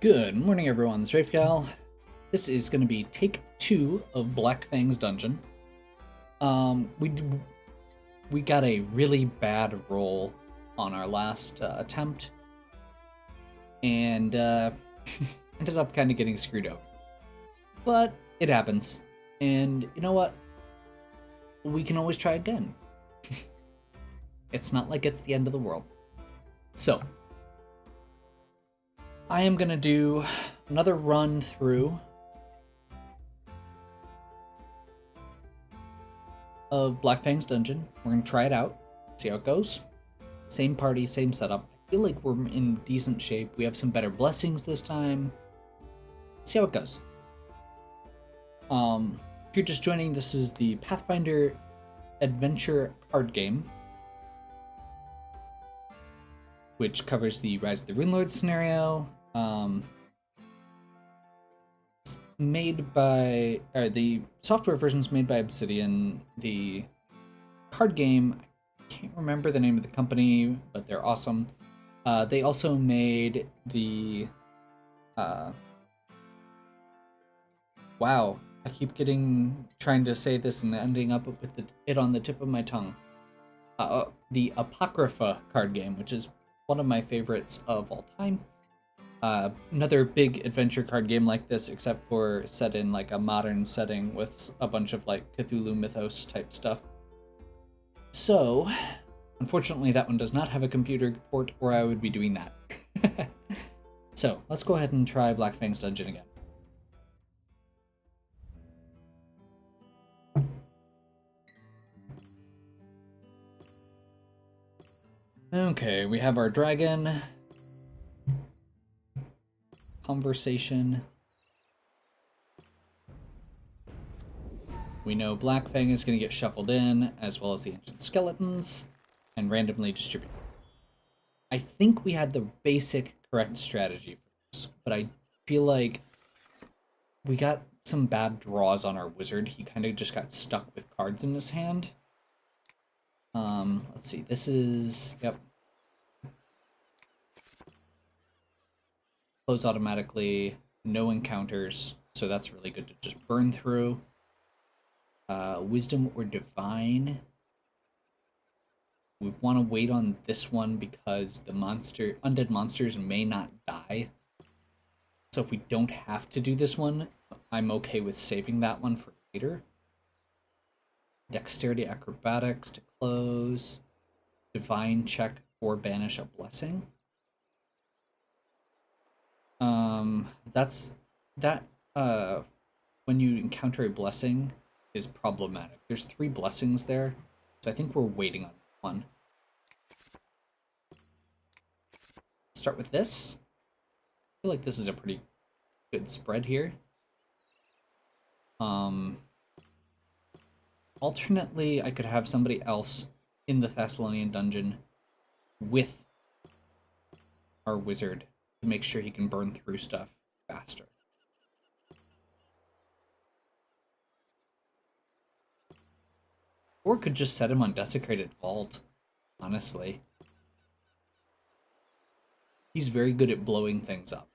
Good morning, everyone. This is Rafegal. This is going to be take 2 of Black Fang's dungeon. We got a really bad roll on our last attempt, and ended up kind of getting screwed over. But it happens, and you know what? We can always try again. It's not like it's the end of the world. So, I am going to do another run through of Black Fang's dungeon. We're going to try it out, see how it goes. Same party, same setup. I feel like we're in decent shape. We have some better blessings this time. See how it goes. If you're just joining, this is the Pathfinder adventure card game, which covers the Rise of the Runelord scenario. The software version is made by Obsidian. The card game, I can't remember the name of the company, but they're awesome. They also made the wow, I keep trying to say this and ending up with it on the tip of my tongue. The Apocrypha card game, which is one of my favorites of all time. Another big adventure card game like this, except for set in like a modern setting with a bunch of like Cthulhu mythos type stuff. So, unfortunately that one does not have a computer port, or I would be doing that. So, let's go ahead and try Black Fang's dungeon again. Okay, we have our dragon. Conversation. We know Black Fang is going to get shuffled in, as well as the ancient skeletons, and randomly distributed. I think we had the basic correct strategy for this, but I feel like we got some bad draws on our wizard. He kind of just got stuck with cards in his hand. Let's see, this is, yep. Close automatically, no encounters, so that's really good to just burn through. Wisdom or Divine. We want to wait on this one because the undead monsters may not die. So if we don't have to do this one, I'm okay with saving that one for later. Dexterity Acrobatics to close. Divine check or banish a blessing. When you encounter a blessing is problematic. There's 3 blessings there, so I think we're waiting on one. Start with this. I feel like this is a pretty good spread here. Alternately, I could have somebody else in the Thessalonian dungeon with our wizard to make sure he can burn through stuff faster. Or could just set him on Desecrated Vault, honestly. He's very good at blowing things up.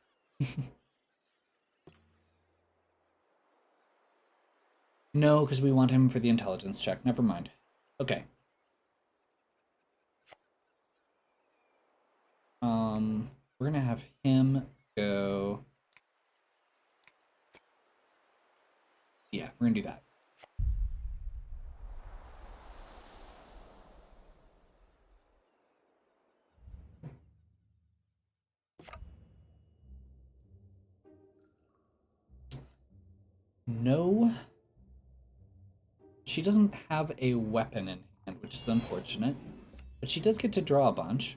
No, because we want him for the intelligence check. Never mind. Okay. We're gonna have him go... Yeah, we're gonna do that. No. She doesn't have a weapon in hand, which is unfortunate. But she does get to draw a bunch.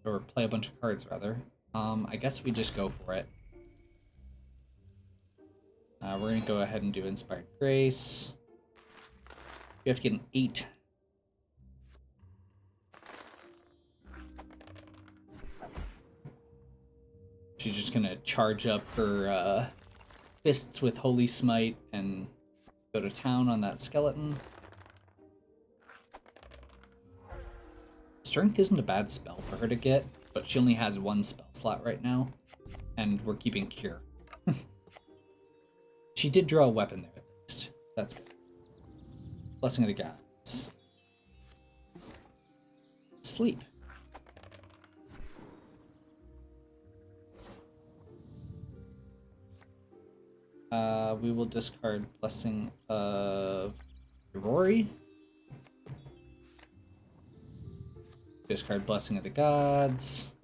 Or play a bunch of cards, rather. I guess we just go for it. We're going to go ahead and do Inspired Grace. We have to get an 8. She's just going to charge up her fists with Holy Smite and go to town on that skeleton. Strength isn't a bad spell for her to get, but she only has one spell slot right now, and we're keeping Cure. She did draw a weapon there at least. That's good. Blessing of the Gods. Sleep. We will discard Blessing of Rory. Discard Blessing of the Gods.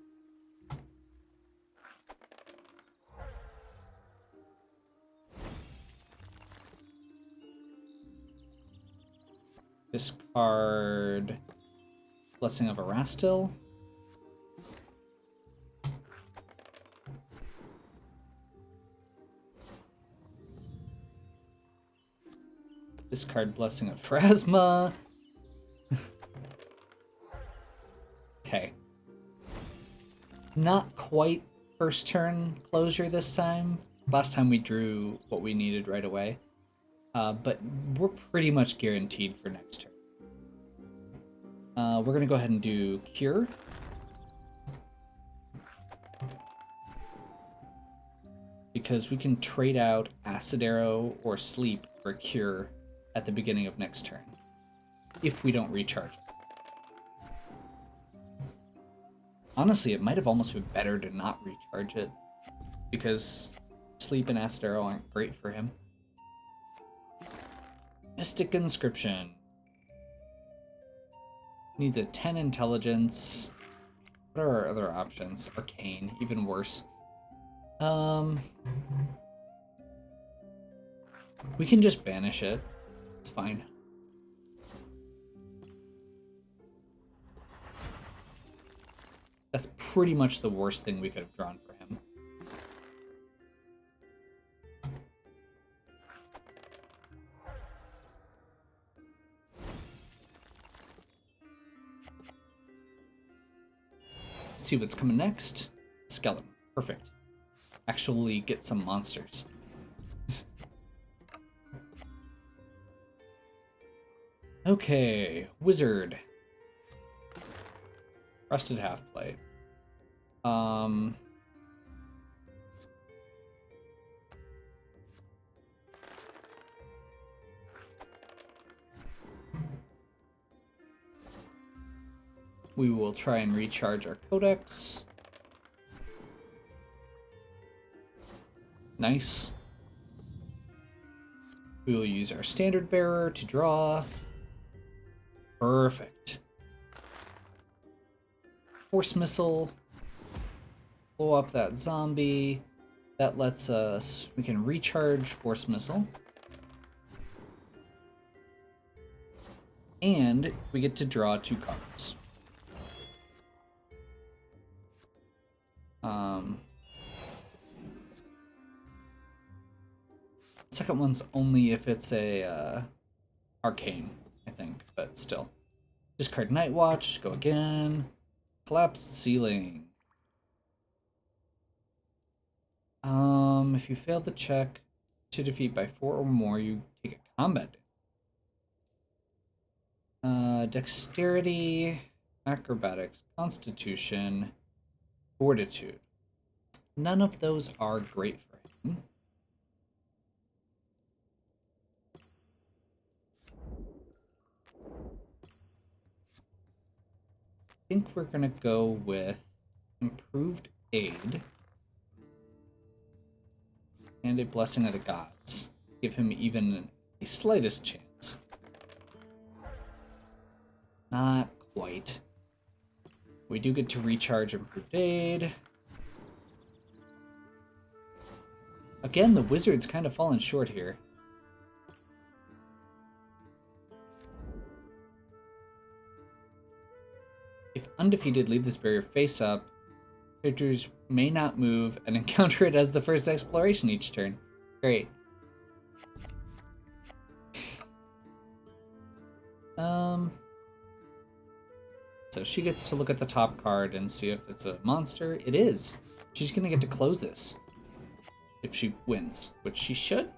Discard Blessing of Erastil. Discard Blessing of Phrasma. Okay. Not quite first turn closure this time. Last time we drew what we needed right away. But we're pretty much guaranteed for next turn. We're going to go ahead and do Cure. Because we can trade out Acid Arrow or Sleep for Cure at the beginning of next turn. If we don't recharge it. Honestly, it might have almost been better to not recharge it. Because Sleep and Acid Arrow aren't great for him. Mystic Inscription. Needs a 10 intelligence. What are our other options? Arcane, even worse. We can just banish it. It's fine. That's pretty much the worst thing we could have drawn for him. See what's coming next. Skeleton. Perfect. Actually get some monsters. Okay, Wizard. Rusted Halfplate. We will try and recharge our Codex. Nice. We will use our Standard Bearer to draw. Perfect. Force Missile. Blow up that zombie. That lets us... We can recharge Force Missile. And we get to draw 2 cards. Second one's only if it's a arcane, I think, but still. Discard Night Watch, go again. Collapsed Ceiling. If you fail the check to defeat by 4 or more, you take a combat. Dexterity, Acrobatics, Constitution, Fortitude. None of those are great for him. I think we're gonna go with Improved Aid and a Blessing of the Gods. Give him even the slightest chance. Not quite. We do get to recharge Improved Aid. Again, the Wizard's kind of fallen short here. If undefeated, leave this barrier face up. Characters may not move and encounter it as the first exploration each turn. Great. So she gets to look at the top card and see if it's a monster. It is. She's gonna get to close this. If she wins, which she should.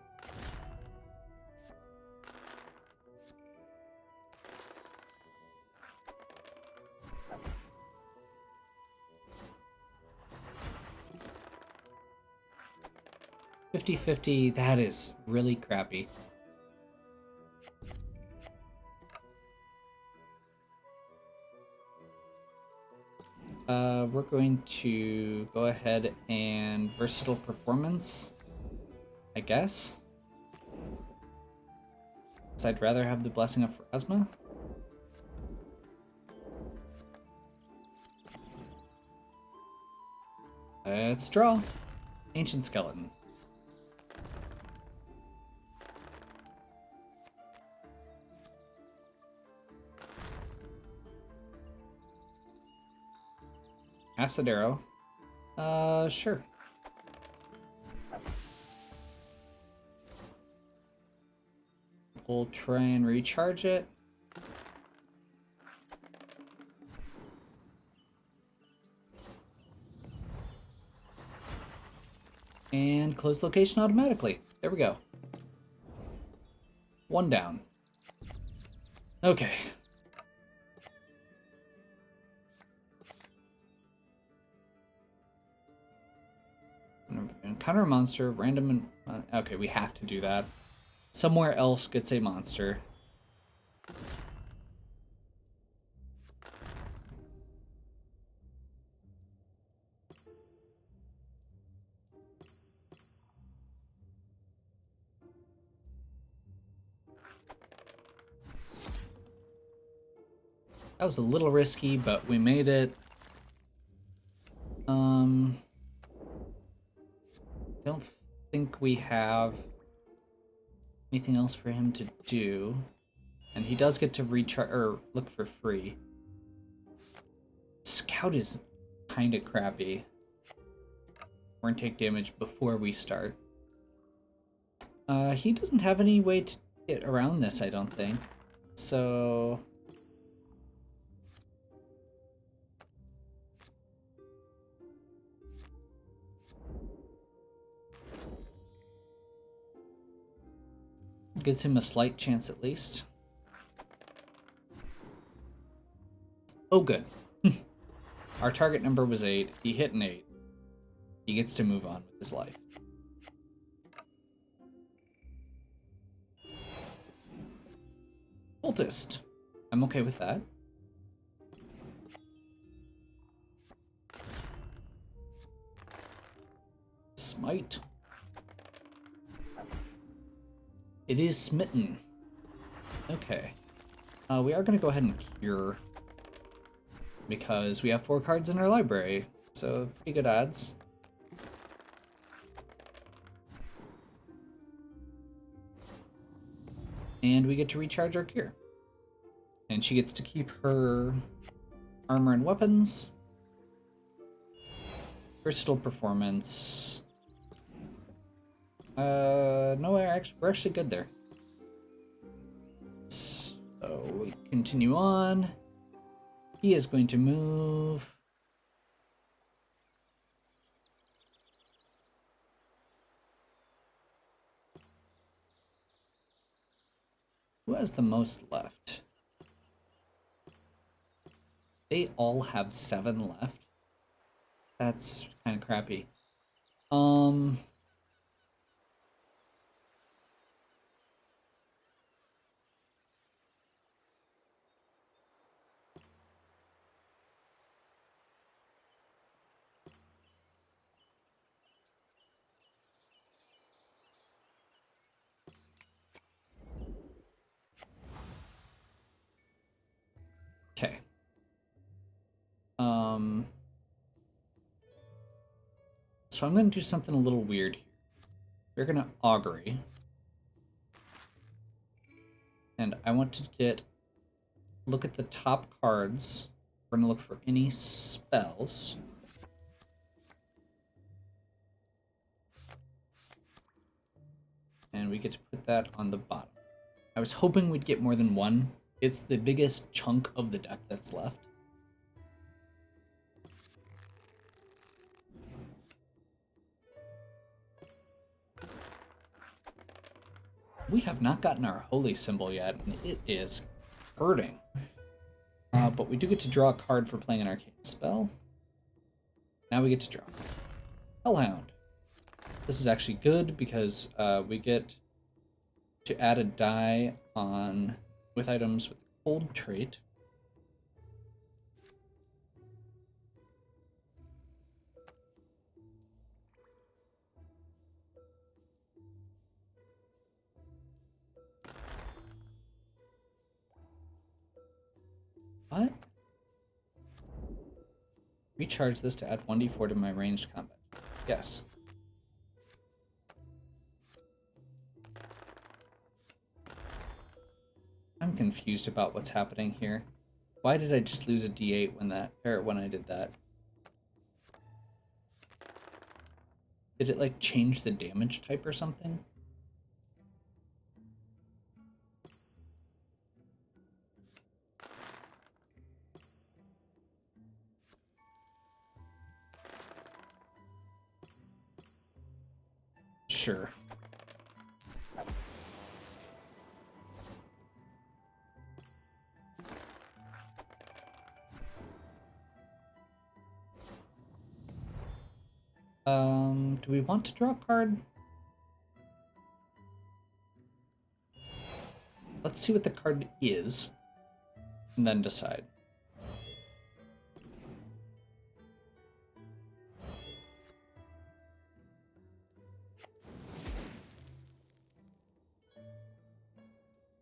50-50, that is really crappy. We're going to go ahead and versatile performance, I guess. Because I'd rather have the blessing of Pharasma. Let's draw. Ancient Skeleton. Acid Arrow. Sure. We'll try and recharge it. And close location automatically. There we go. One down. Okay. Encounter a monster, random... okay, we have to do that. Somewhere else gets a monster. That was a little risky, but we made it. I don't think we have anything else for him to do. And he does get to recharge or look for free. Scout is kind of crappy. We're gonna take damage before we start. He doesn't have any way to get around this, I don't think. So... gives him a slight chance at least. Oh, good. Our target number was 8. He hit an 8. He gets to move on with his life. Cultist. I'm okay with that. Smite. It is smitten. Okay. We are going to go ahead and cure. Because we have 4 cards in our library. So, pretty good odds. And we get to recharge our cure. And she gets to keep her armor and weapons. Versatile performance. No, we're actually good there. So we continue on. He is going to move. Who has the most left? They all have 7 left. That's kind of crappy. Okay. So I'm going to do something a little weird here. We're going to augury. And I want to look at the top cards. We're going to look for any spells. And we get to put that on the bottom. I was hoping we'd get more than one. It's the biggest chunk of the deck that's left. We have not gotten our holy symbol yet, and it is hurting. But we do get to draw a card for playing an arcane spell. Now we get to draw. Hellhound. This is actually good because we get to add a die on with items with the cold trait. What? Recharge this to add 1d4 to my ranged combat. Yes. I'm confused about what's happening here. Why did I just lose a d8 when I did that? Did it like change the damage type or something? Sure. Do we want to draw a card? Let's see what the card is, and then decide.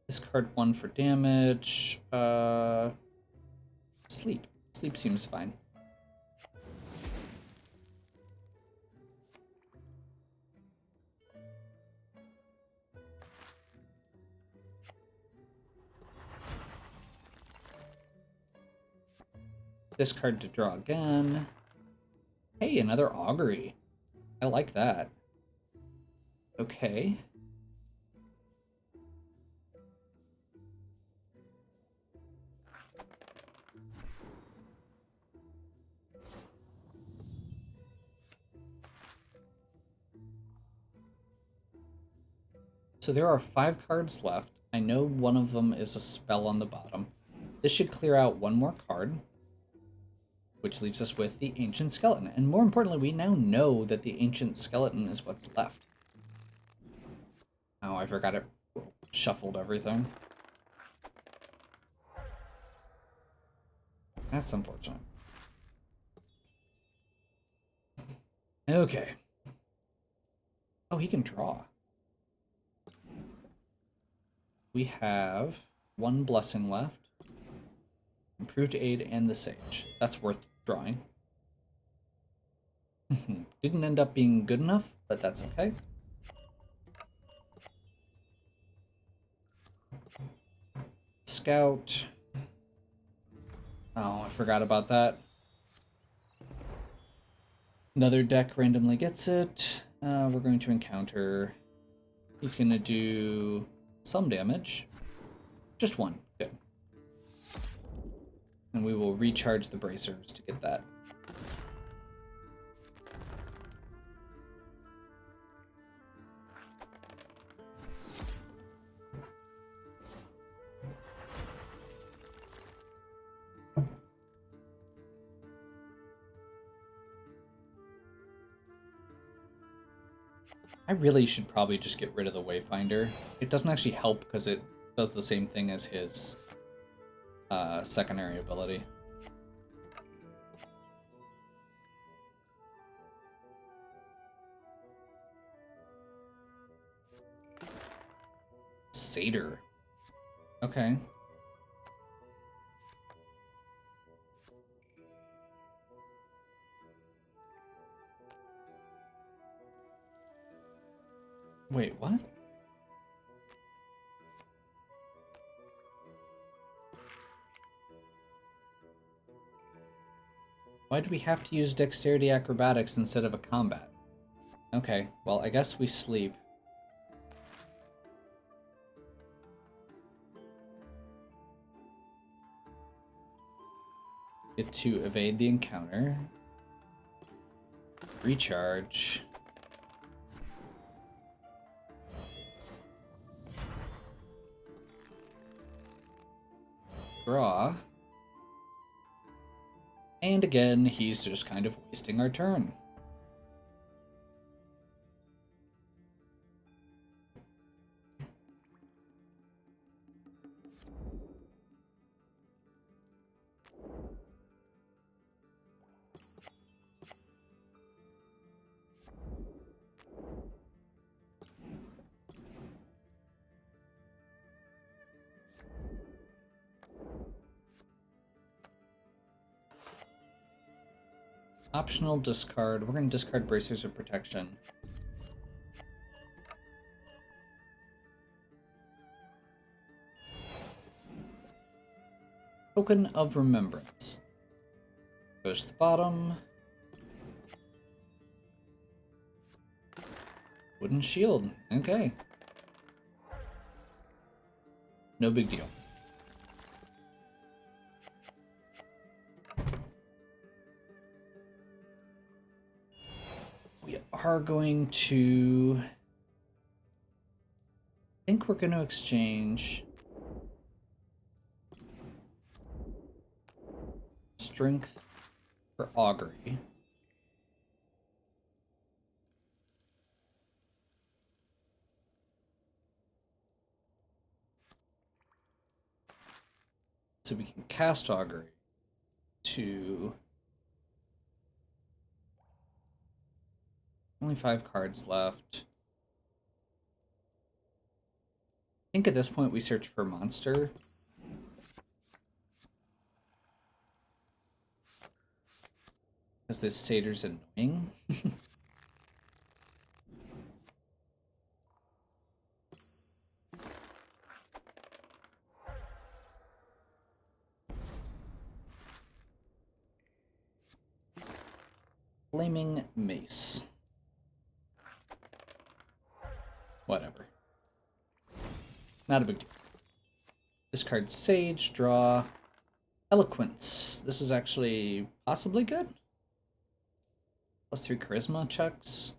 This card 1 for damage. Sleep. Sleep seems fine. Discard to draw again. Hey, another augury. I like that. Okay. So there are 5 cards left. I know one of them is a spell on the bottom. This should clear out one more card, which leaves us with the Ancient Skeleton. And more importantly, we now know that the Ancient Skeleton is what's left. Oh, I forgot it shuffled everything. That's unfortunate. Okay. Oh, he can draw. We have 1 blessing left. Improved Aid and the Sage. That's worth drawing. Didn't end up being good enough, but that's okay. Scout. Oh, I forgot about that. Another deck randomly gets it. We're going to encounter. He's going to do some damage. Just 1. Good. And we will recharge the bracers to get that. I really should probably just get rid of the Wayfinder. It doesn't actually help because it does the same thing as his secondary ability. Satyr. Okay. Wait, what? Why do we have to use dexterity acrobatics instead of a combat? Okay, well, I guess we sleep. Get to evade the encounter. Recharge. Draw. And again, he's just kind of wasting our turn. Optional discard. We're going to discard Bracers of Protection. Token of Remembrance. Goes to the bottom. Wooden Shield. Okay. No big deal. We are going to... I think we're going to exchange Strength for Augury. So we can cast Augury to... Only 5 cards left. I think at this point we search for monster. Because this satyr's annoying. Flaming Mace. Whatever. Not a big deal. Discard Sage, draw Eloquence. This is actually possibly good. +3 Charisma checks.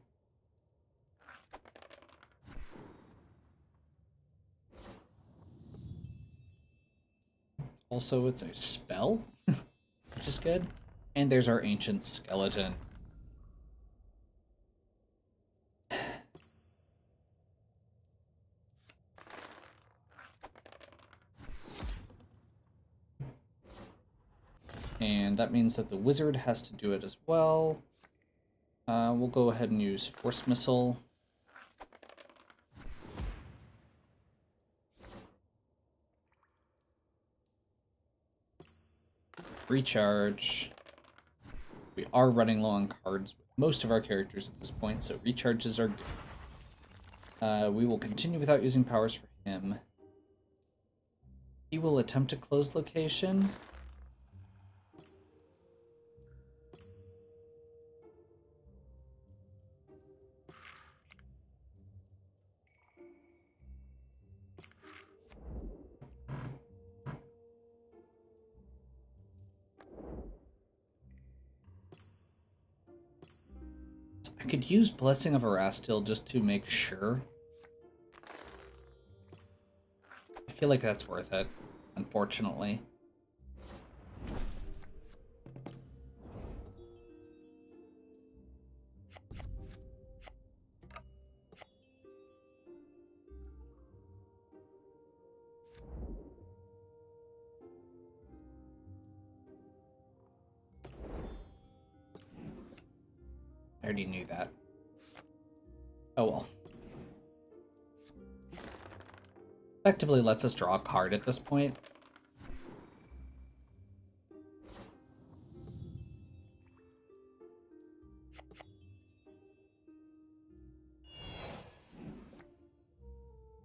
Also, it's a spell, which is good. And there's our Ancient Skeleton. And that means that the wizard has to do it as well. We'll go ahead and use Force Missile. Recharge. We are running low on cards with most of our characters at this point, so recharges are good. We will continue without using powers for him. He will attempt to close location. I could use Blessing of Erastil just to make sure. I feel like that's worth it, unfortunately. I already knew that. Oh well. Effectively lets us draw a card at this point.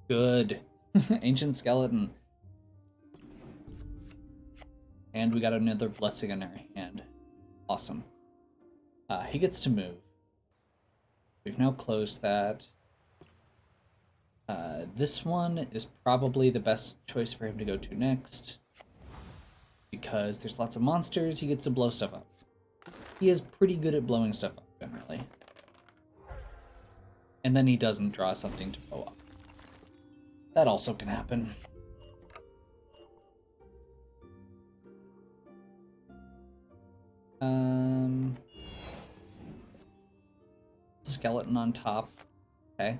Good. Ancient Skeleton. And we got another Blessing in our hand. Awesome. He gets to move. We've now closed that. This one is probably the best choice for him to go to next. Because there's lots of monsters, he gets to blow stuff up. He is pretty good at blowing stuff up, generally. And then he doesn't draw something to blow up. That also can happen. Skeleton on top. Okay.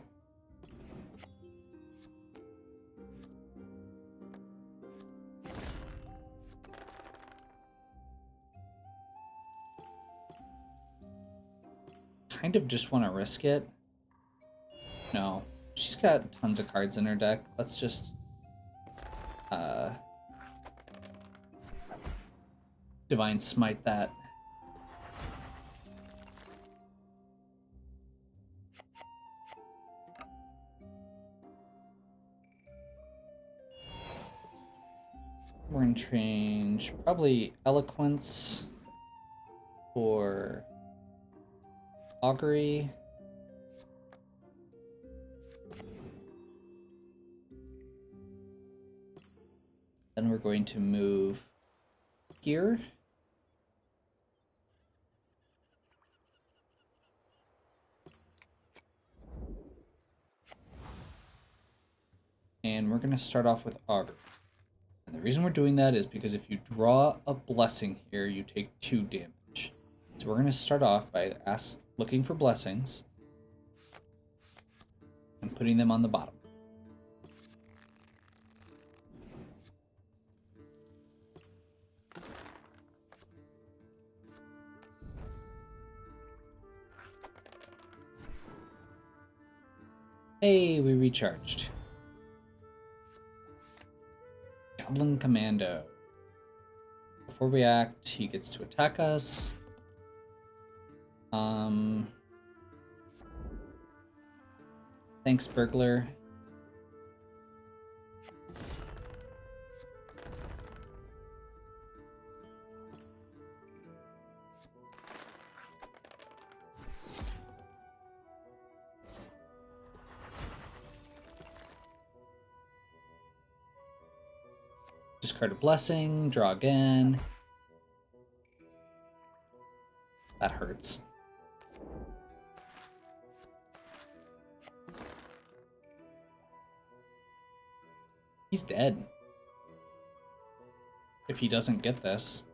Kind of just want to risk it. No. She's got tons of cards in her deck. Let's just Divine Smite that. We're gonna change probably eloquence for augury. Then we're going to move here. And we're going to start off with augury. And the reason we're doing that is because if you draw a blessing here, you take 2 damage. So we're going to start off by looking for blessings and putting them on the bottom. Hey, we recharged. Goblin Commando. Before we act, he gets to attack us. Thanks, Burglar. Discard a blessing, draw again. That hurts. He's dead. If he doesn't get this.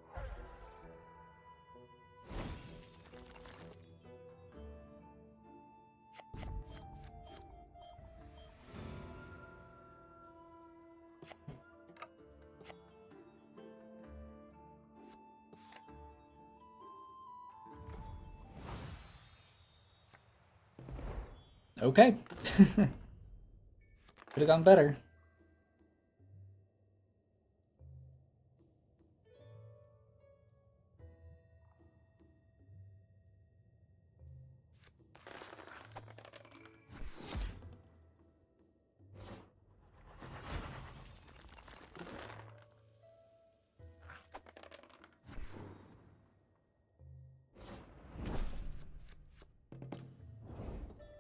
Okay. Could have gone better.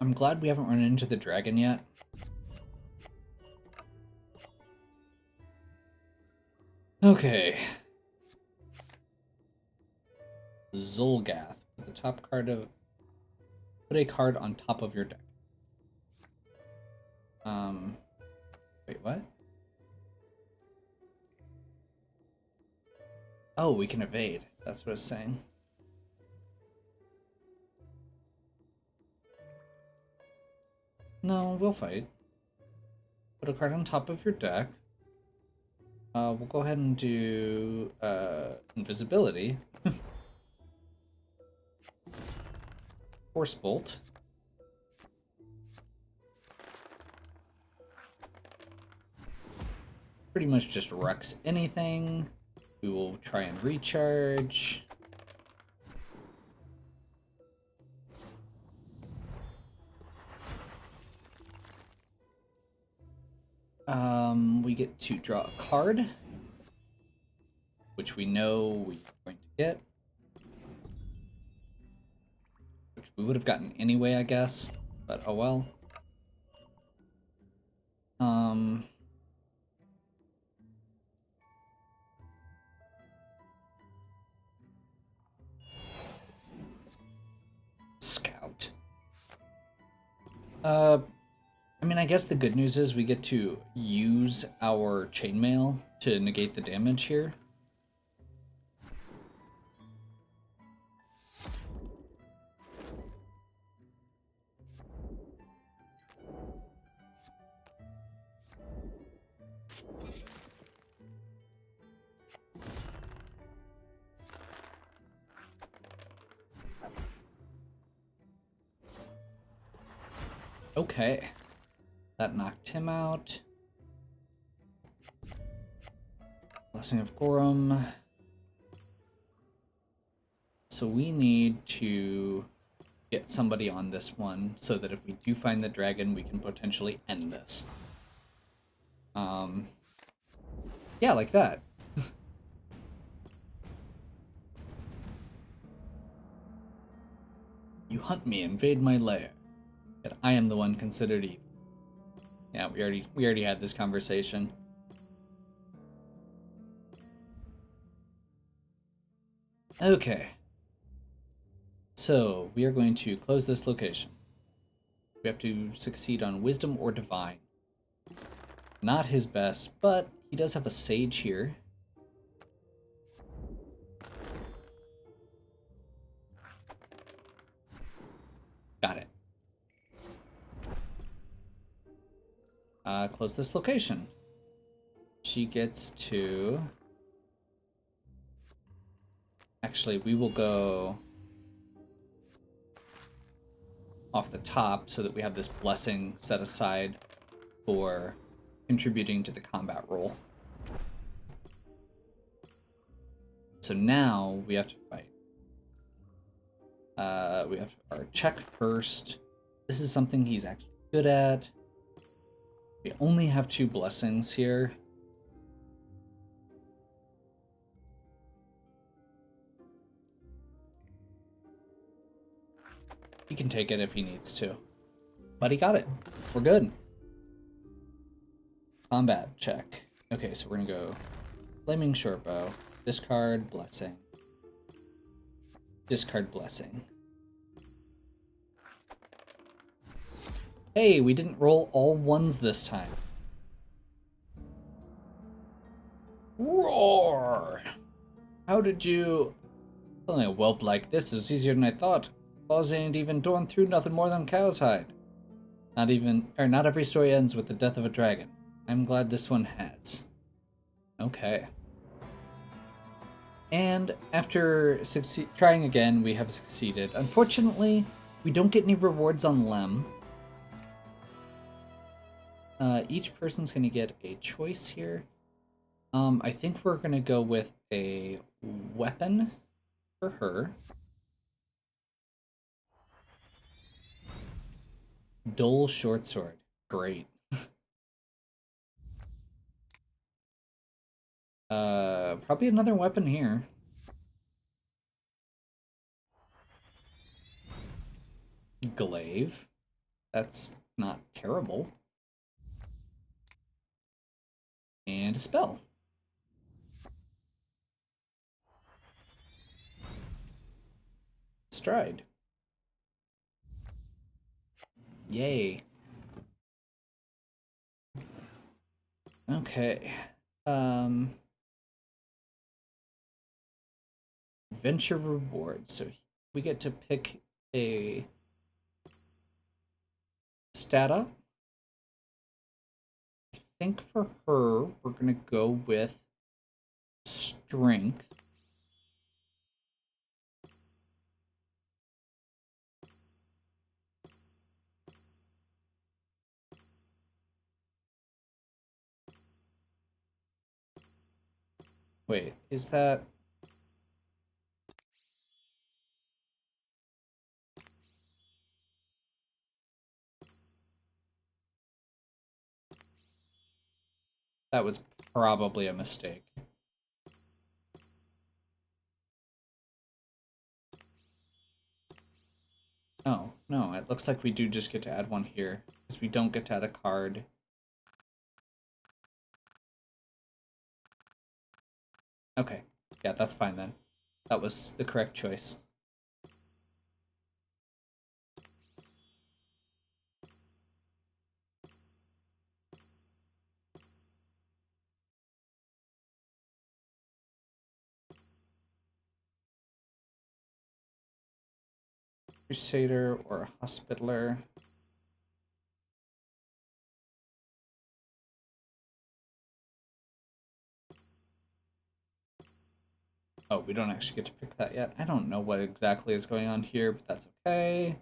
I'm glad we haven't run into the dragon yet. Okay. Zolgath. Put the top card of... Put a card on top of your deck. Wait, what? Oh, we can evade. That's what it's saying. No, we'll fight. Put a card on top of your deck. We'll go ahead and do invisibility. Force Bolt. Pretty much just wrecks anything. We will try and recharge. We get to draw a card, which we know we're going to get. Which we would have gotten anyway, I guess. But oh well. Scout. I mean, I guess the good news is we get to use our chainmail to negate the damage here. Okay. That knocked him out. Blessing of Gorum. So we need to get somebody on this one so that if we do find the dragon, we can potentially end this. Yeah, like that. You hunt me, invade my lair, yet I am the one considered evil. Yeah, we already had this conversation. Okay. So, we are going to close this location. We have to succeed on Wisdom or Divine. Not his best, but he does have a Sage here. Got it. Close this location. She gets to... Actually, we will go off the top so that we have this blessing set aside for contributing to the combat roll. So now we have to fight. We have our check first. This is something he's actually good at. We only have 2 blessings here. He can take it if he needs to. But he got it. We're good. Combat check. Okay, so we're gonna go Flaming Shortbow. Discard Blessing. Discard Blessing. Hey, we didn't roll all 1s this time. Roar! How did you... Only a whelp like this is easier than I thought. Claws ain't even torn through nothing more than cow's hide. Not every story ends with the death of a dragon. I'm glad this one has. Okay. And after trying again, we have succeeded. Unfortunately, we don't get any rewards on Lem. Each person's going to get a choice here. I think we're going to go with a weapon for her. Dull short sword. Great. Probably another weapon here. Glaive. That's not terrible. And a spell. Stride. Yay. Okay. Adventure reward. So we get to pick a stat up. I think for her, we're gonna go with strength. Wait, is that... That was probably a mistake. Oh, no, it looks like we do just get to add one here, because we don't get to add a card. Okay, yeah, that's fine then. That was the correct choice. Crusader or a Hospitaller. Oh, we don't actually get to pick that yet. I don't know what exactly is going on here, but that's okay.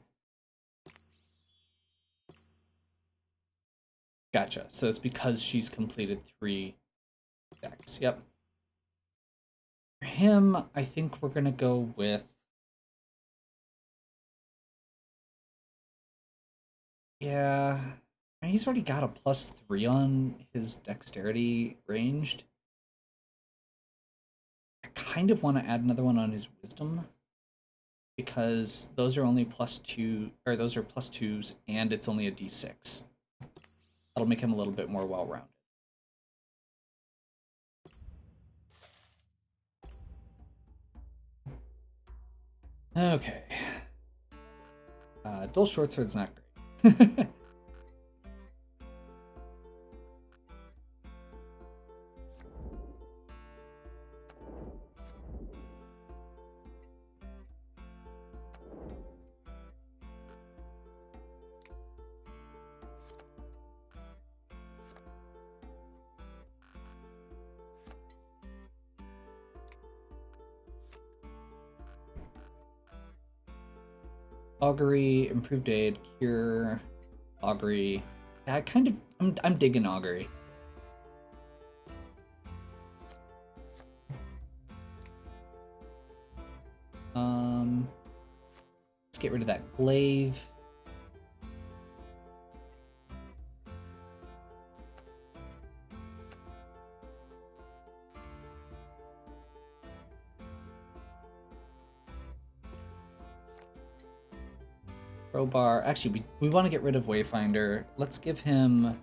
Gotcha. So it's because she's completed 3 decks. Yep. For him, I think we're going to go with... Yeah. I mean, he's already got a +3 on his dexterity ranged. I kind of want to add another one on his wisdom. because those are only +2, or those are +2s, and it's only a d6. That'll make him a little bit more well-rounded. Okay. Dual short sword's not great. Augury, improved aid, cure, augury. Yeah, I'm digging augury. Let's get rid of that glaive. Crowbar. Actually, we want to get rid of Wayfinder. Let's give him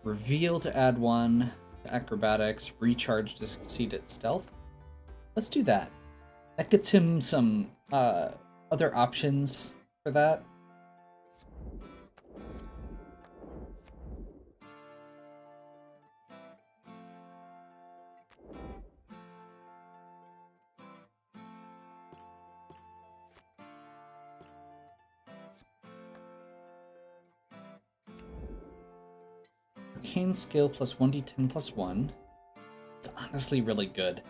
Reveal to add 1 to Acrobatics, Recharge to succeed at Stealth. Let's do that. That gets him some other options for that. Arcane skill plus 1d10 plus 1. It's honestly really good.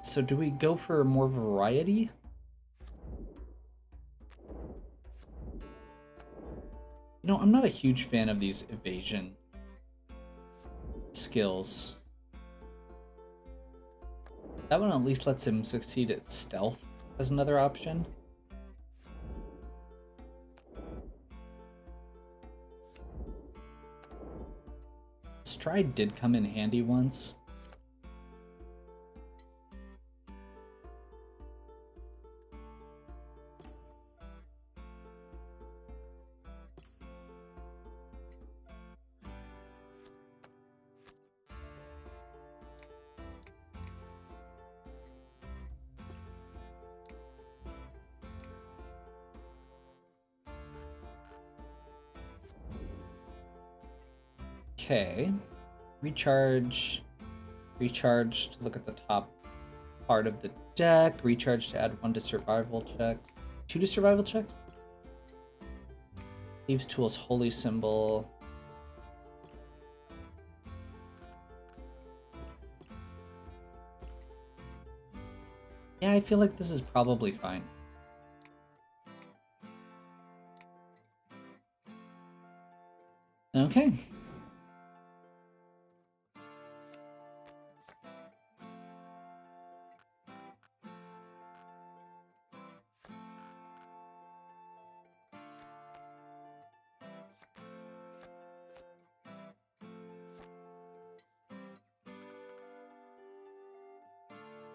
So do we go for more variety? You know, I'm not a huge fan of these evasion skills. That one at least lets him succeed at stealth as another option. Stride did come in handy once. Okay, recharge to look at the top part of the deck, recharge to add 1 to survival checks, 2 to survival checks? Thieves' Tool's Holy Symbol. Yeah, I feel like this is probably fine. Okay.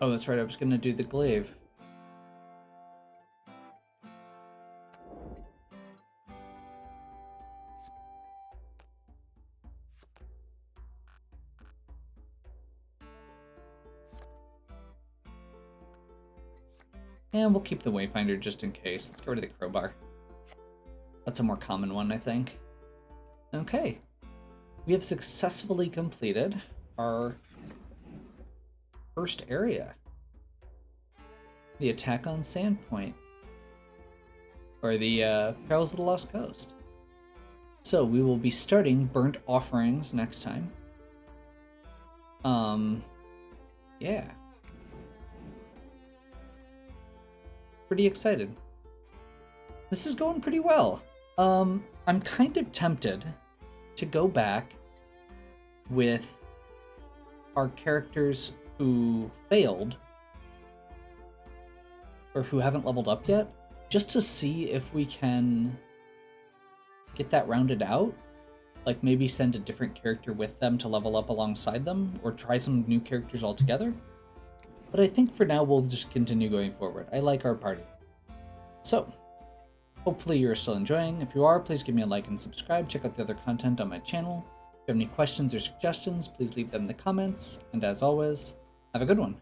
Oh, that's right, I was gonna do the glaive. And we'll keep the Wayfinder just in case. Let's get rid of the crowbar. That's a more common one, I think. Okay. We have successfully completed our first area. The attack on Sandpoint. Or the Perils of the Lost Coast. So we will be starting Burnt Offerings next time. Yeah. Pretty excited. This is going pretty well. I'm kind of tempted to go back with our characters who failed or who haven't leveled up yet, just to see if we can get that rounded out. like maybe send a different character with them to level up alongside them, or try some new characters altogether. But I think for now we'll just continue going forward. I like our party. So, hopefully you're still enjoying. If you are, please give me a like and subscribe. Check out the other content on my channel. If you have any questions or suggestions, please leave them in the comments. And as always, have a good one.